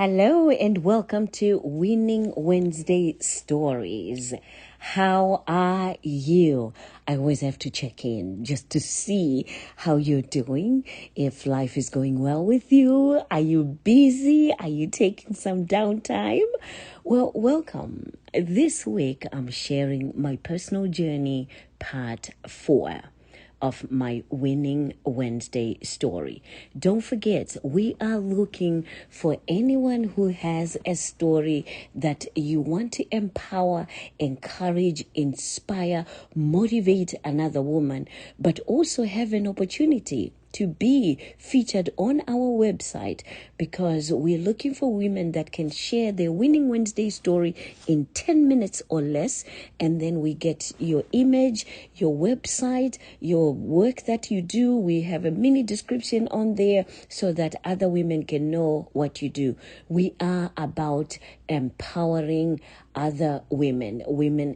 Hello and welcome to Winning Wednesday Stories. How are you? I always have to check in just to see how you're doing. If life is going well with you, are you busy? Are you taking some downtime? Well, welcome. This week I'm sharing my personal journey, part 4 of my Winning Wednesday story. Don't forget, we are looking for anyone who has a story that you want to empower, encourage, inspire, motivate another woman, but also have an opportunity to be featured on our website, because we're looking for women that can share their Winning Wednesday story in 10 minutes or less, and then we get your image, your website, your work that you do. We have a mini description on there so that other women can know what you do. We are about empowering other women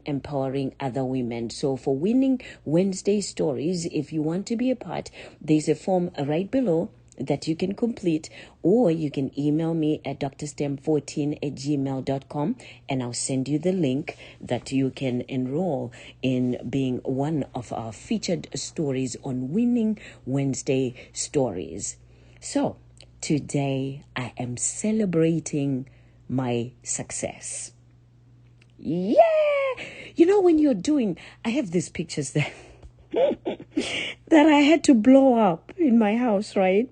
empowering other women. So for Winning Wednesday Stories, if you want to be a part, there's a form right below that you can complete, or you can email me at drstem14@gmail.com, and I'll send you the link that you can enroll in being one of our featured stories on Winning Wednesday Stories. So today I am celebrating my success. Yeah! You know, when you're doing, I have these pictures that that I had to blow up in my house, right?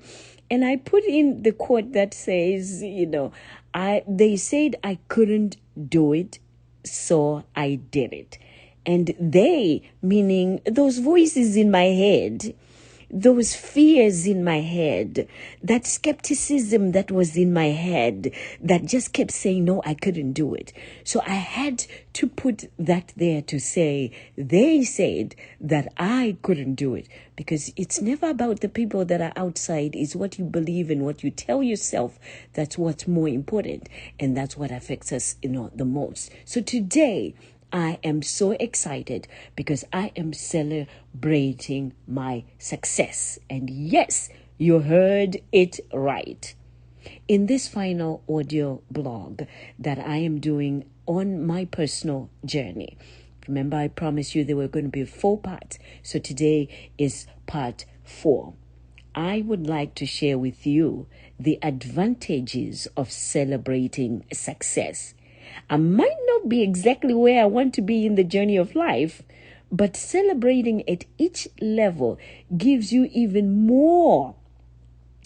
And I put in the quote that says, they said I couldn't do it, so I did it. And they, meaning those voices in my head, those fears in my head, that skepticism that was in my head that just kept saying, no, I couldn't do it. So I had to put that there to say, they said that I couldn't do it. Because it's never about the people that are outside. It's what you believe in, what you tell yourself. That's what's more important. And that's what affects us, the most. So today, I am so excited because I am celebrating my success. And yes, you heard it right. In this final audio blog that I am doing on my personal journey, remember I promised you there were going to be 4 parts. So today is part 4. I would like to share with you the advantages of celebrating success. I might not be exactly where I want to be in the journey of life, but celebrating at each level gives you even more,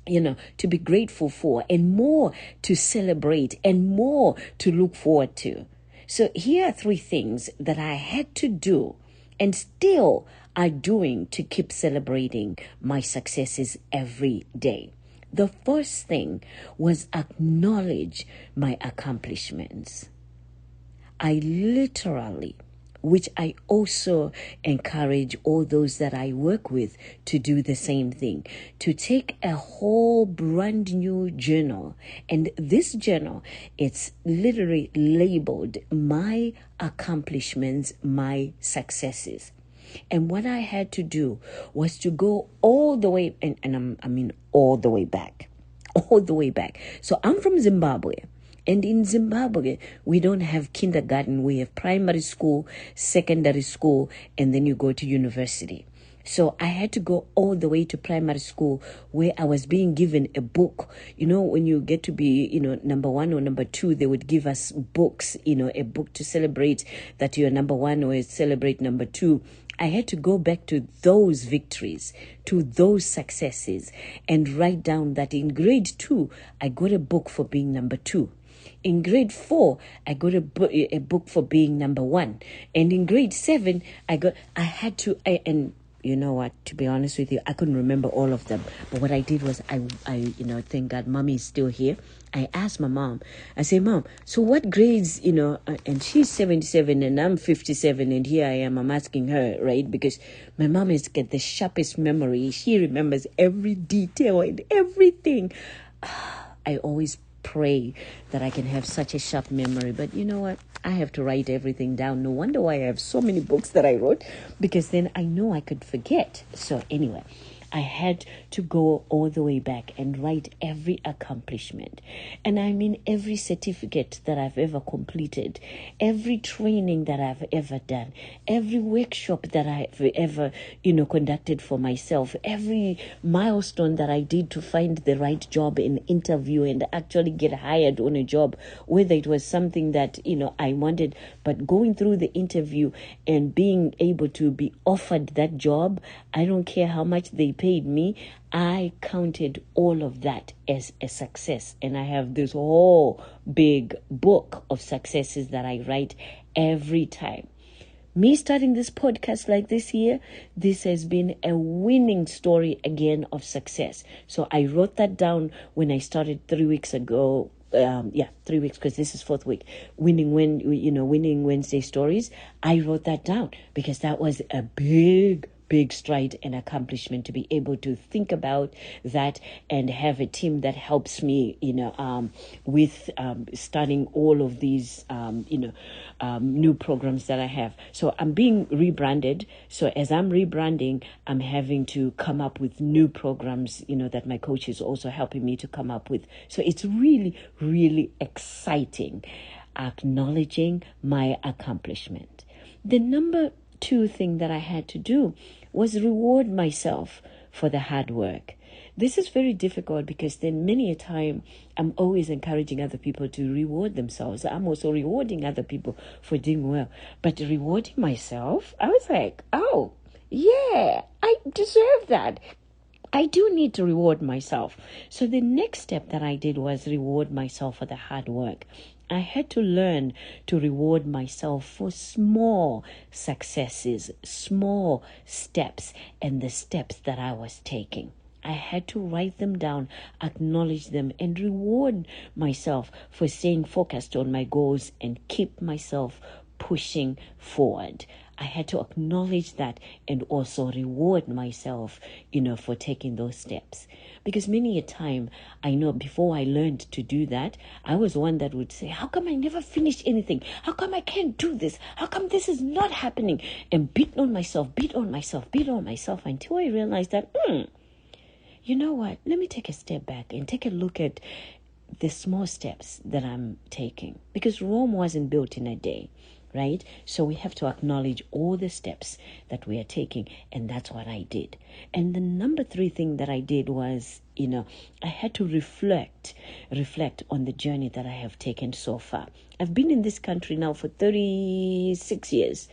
to be grateful for, and more to celebrate, and more to look forward to. So here are 3 things that I had to do and still are doing to keep celebrating my successes every day. The first thing was acknowledge my accomplishments. I literally, which I also encourage all those that I work with to do the same thing, to take a whole brand new journal. And this journal, it's literally labeled my accomplishments, my successes. And what I had to do was to go all the way, all the way back. So I'm from Zimbabwe. And in Zimbabwe, we don't have kindergarten. We have primary school, secondary school, and then you go to university. So I had to go all the way to primary school, where I was being given a book. When you get to be, number 1 or number 2, they would give us books, a book to celebrate that you're number 1 or celebrate number 2. I had to go back to those victories, to those successes, and write down that in grade 2, I got a book for being number 2. In grade 4, I got a book for being number 1. And in grade 7, and you know what, to be honest with you, I couldn't remember all of them. But what I did was, I thank God mommy is still here. I asked my mom, I say, Mom, so what grades, and she's 77 and I'm 57, and here I am, I'm asking her, right? Because my mom has got the sharpest memory. She remembers every detail and everything. I always pray that I can have such a sharp memory. But you know what? I have to write everything down. No wonder why I have so many books that I wrote, because then I know I could forget. So anyway, I had to go all the way back and write every accomplishment. And I mean every certificate that I've ever completed, every training that I've ever done, every workshop that I've ever, conducted for myself, every milestone that I did to find the right job in interview and actually get hired on a job, whether it was something that, I wanted, but going through the interview and being able to be offered that job, I don't care how much they paid me, I counted all of that as a success. And I have this whole big book of successes that I write every time. Me starting this podcast like this year, this has been a winning story again of success. So I wrote that down when I started 3 weeks ago. 3 weeks, because this is 4th week. Winning Wednesday stories. I wrote that down because that was a big stride and accomplishment to be able to think about that and have a team that helps me, with starting all of these, new programs that I have. So I'm being rebranded. So as I'm rebranding, I'm having to come up with new programs, that my coach is also helping me to come up with. So it's really, really exciting, acknowledging my accomplishment. The number 2 thing that I had to do was reward myself for the hard work. This is very difficult because then many a time I'm always encouraging other people to reward themselves. I'm also rewarding other people for doing well. But rewarding myself, I was like, oh, yeah, I deserve that. I do need to reward myself. So the next step that I did was reward myself for the hard work. I had to learn to reward myself for small successes, small steps, and the steps that I was taking. I had to write them down, acknowledge them, and reward myself for staying focused on my goals and keep myself pushing forward. I had to acknowledge that and also reward myself, for taking those steps. Because many a time, I know before I learned to do that, I was one that would say, how come I never finish anything? How come I can't do this? How come this is not happening? And beat on myself until I realized that, you know what? Let me take a step back and take a look at the small steps that I'm taking. Because Rome wasn't built in a day. Right? So we have to acknowledge all the steps that we are taking. And that's what I did. And the number 3 thing that I did was, I had to reflect on the journey that I have taken so far. I've been in this country now for 36 years.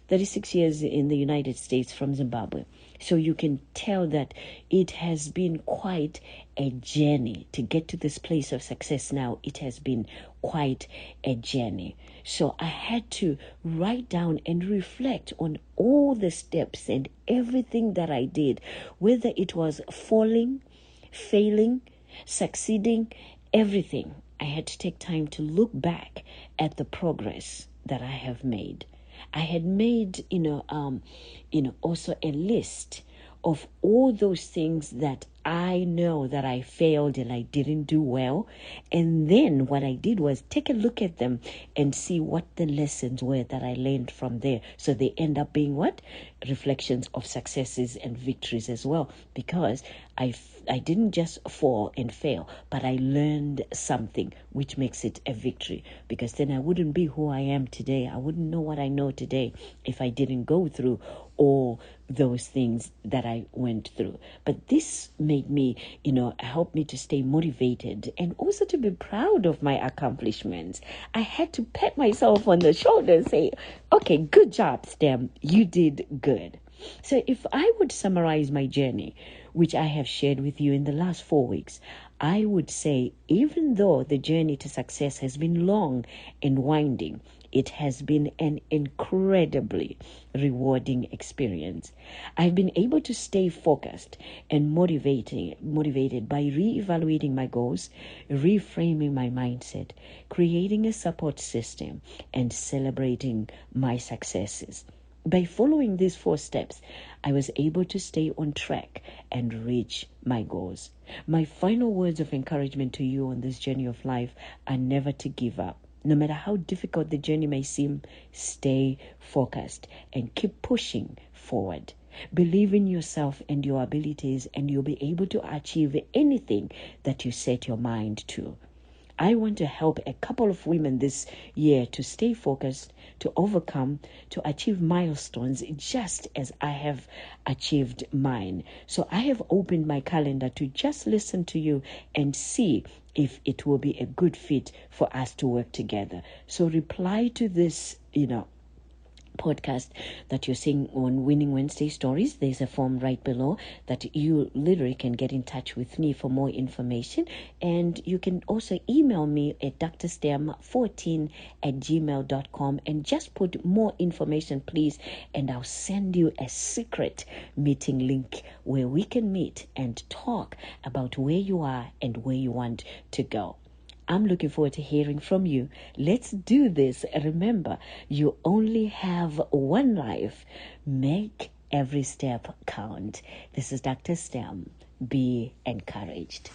36 years in the United States from Zimbabwe. So you can tell that it has been quite a journey to get to this place of success now. It has been quite a journey. So I had to write down and reflect on all the steps and everything that I did, whether it was falling, failing, succeeding, everything. I had to take time to look back at the progress that I have made. I had made, also a list of all those things that I know that I failed and I didn't do well. And then what I did was take a look at them and see what the lessons were that I learned from there. So they end up being what? Reflections of successes and victories as well. Because I didn't just fall and fail, but I learned something, which makes it a victory. Because then I wouldn't be who I am today. I wouldn't know what I know today if I didn't go through all those things that I went through. But this made me, help me to stay motivated and also to be proud of my accomplishments. I had to pat myself on the shoulder and say, okay, good job, STEM. You did good. So if I would summarize my journey, which I have shared with you in the last 4 weeks, I would say, even though the journey to success has been long and winding, it has been an incredibly rewarding experience. I've been able to stay focused and motivated by reevaluating my goals, reframing my mindset, creating a support system, and celebrating my successes. By following these 4 steps, I was able to stay on track and reach my goals. My final words of encouragement to you on this journey of life are never to give up. No matter how difficult the journey may seem, stay focused and keep pushing forward. Believe in yourself and your abilities, and you'll be able to achieve anything that you set your mind to. I want to help a couple of women this year to stay focused, to overcome, to achieve milestones just as I have achieved mine. So I have opened my calendar to just listen to you and see if it will be a good fit for us to work together. So reply to this, podcast that you're seeing on Winning Wednesday Stories. There's a form right below that you literally can get in touch with me for more information. And you can also email me at drstem14@gmail.com and just put more information, please. And I'll send you a secret meeting link where we can meet and talk about where you are and where you want to go. I'm looking forward to hearing from you. Let's do this. Remember, you only have one life. Make every step count. This is Dr. Stem. Be encouraged.